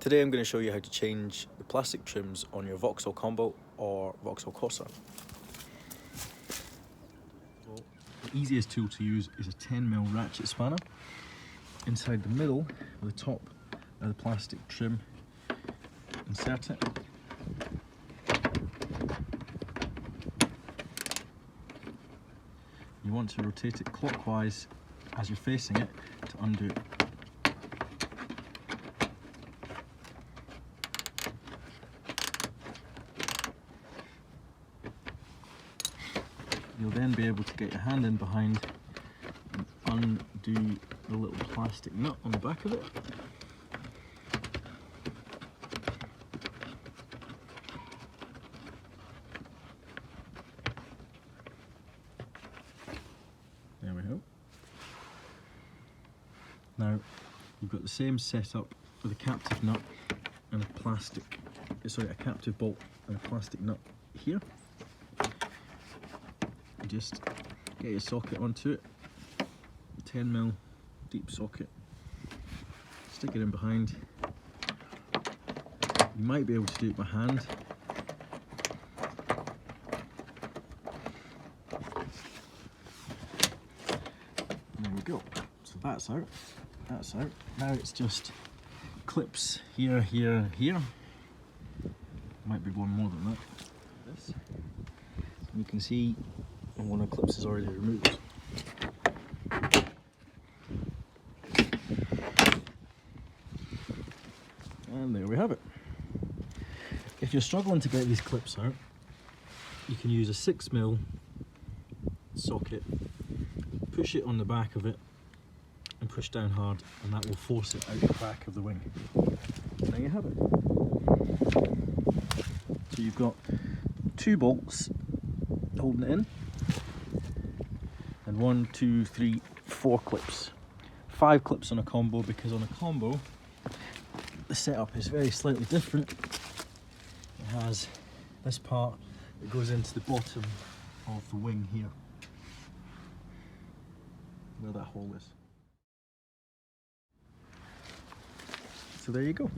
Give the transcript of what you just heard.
Today I'm going to show you how to change the plastic trims on your Vauxhall Combo or Vauxhall Corsa. The easiest tool to use is a 10mm ratchet spanner. Inside the middle, at the top of the plastic trim, insert it. You want to rotate it clockwise as you're facing it to undo it. You'll then be able to get your hand in behind and undo the little plastic nut on the back of it. There we go. Now you've got the same setup with a captive nut and a captive bolt and a plastic nut here. You just get your socket onto it, 10mm deep socket, stick it in behind. You might be able to do it by hand. There we go. So that's out. That's out. Now it's just clips here, here, here. Might be one more than that. This. You can see one of the clips is already removed. And there we have it. If you're struggling to get these clips out, you can use a 6mm socket, push it on the back of it and push down hard, and that will force it out the back of the wing. There you have it. So you've got 2 bolts holding it in, and 1, 2, 3, 4 clips. 5 clips on a combo, because on a combo the setup is very slightly different. It has this part that goes into the bottom of the wing here, where that hole is. So there you go.